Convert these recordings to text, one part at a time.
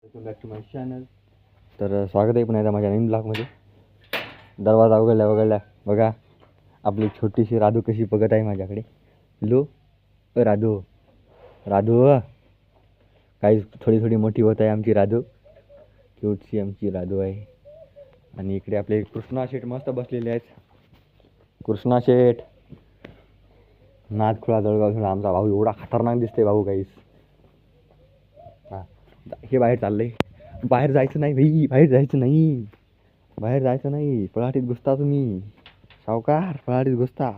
Welcome back to my channel. तर स्वागत आहे पुन्हा एकदा माझ्या नवीन ब्लॉगमध्ये. दरवाजा उघडल्या बघा आपली छोटीशी राधू कशी बघत आहे माझ्याकडे. लो राधू राधू काही थोडी थोडी मोठी होत आहे आमची राधू. क्यूटची आमची राधू आहे. आणि इकडे आपले कृष्णा शेठ मस्त बसलेले आहेत. कृष्णा शेठ नादखुळा जळगाव आमचा भाऊ एवढा खतरनाक दिसते भाऊ काहीच. हां हे बाहेर चाललंय. बाहेर जायचं नाही भाई, बाहेर जायचं नाही, बाहेर जायचं नाही. पळाटीत घुसता तुम्ही सावकार, पळाटीत घुसता.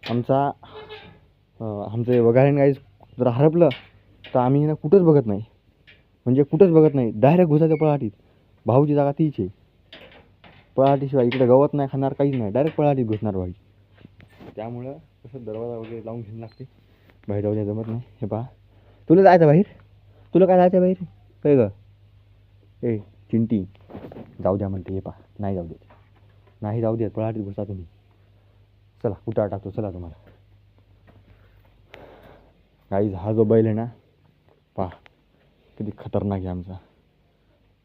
आमचं वगारेन गाईज जर हरपलं तर आम्ही ना कुठंच बघत नाही, म्हणजे कुठंच बघत नाही. डायरेक्ट घुसायचं पळाटीत. भाऊची जागा तीच आहे. पळाटीशिवाय इकडे गवत नाही खाणार, काहीच नाही. डायरेक्ट पळाटीत घुसणार भाई. त्यामुळं कसं दरवाजा वगैरे लावून घ्यायला लागते. बाहेर जाऊ द्या जमत नाही. हे पहा, तुला जायचं बाहेर, तुला काय जायचं बाहेर काय ग? ए चिंटी जाऊ द्या म्हणते. हे पहा नाही जाऊ देत, नाही जाऊ देत. पळाटीत घुसा तुम्ही. चला कुठं टाकतो चला तुम्हाला. गाईज हा जो बैल आहे ना, पहा किती खतरनाक आहे आमचा.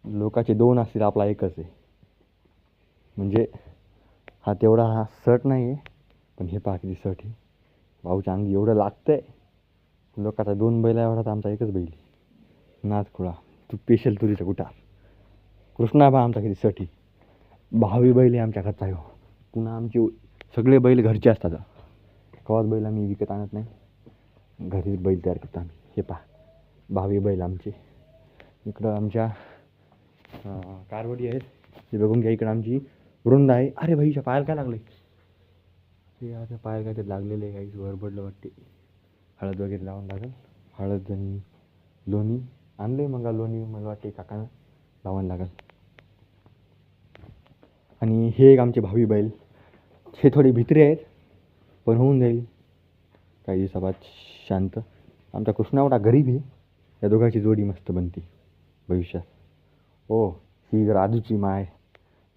लोकाचे दोन असतील, आपला एकच आहे. म्हणजे हा तेवढा हा सट नाही आहे, पण हे पहा किती सट आहे. भाऊच्या अंगी एवढं लागतंय. लोकाचा दोन बैल एवढा तर आमचा एकच बैल. नादखुळा तू स्पेशल तुरीचा कुठा. कृष्णा बा आमचा किती सट आहे. भावी बैल आहे आमच्या घरचा हो. पुन्हा आमचे सगळे बैल घरचे असतात. कवाच बैल आम्ही विकत आणत नाही, घरीच बैल तयार करतो आम्ही. हे पहा भावी बैल आमचे. इकडं आमच्या कारवडी आहेत, ते बघून घ्या. इकडं आमची वृंद आहे. अरे भाईच्या पायाला काय लागले? ते आता पायाला काय ते लागलेलं आहे, काही वरबडलं वाटते. हळद वगैरे लावून लागेल. हळद आणि लोणी आणले मग. लोणी मला वाटते काकानं लावायला लागेल. आणि हे एक आमचे भावी बैल. हे थोडे भित्रे आहेत, पण होऊन जाईल काही दिवसाबाद शांत. आमचा कृष्णा एवढा गरीब आहे. या दोघांची जोडी मस्त बनते भविष्यात. हो ही राधूची माय,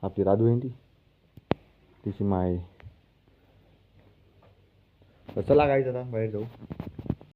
आपली राधू आहे ती, तिची माय. तर चला गाईच आता बाहेर जाऊ.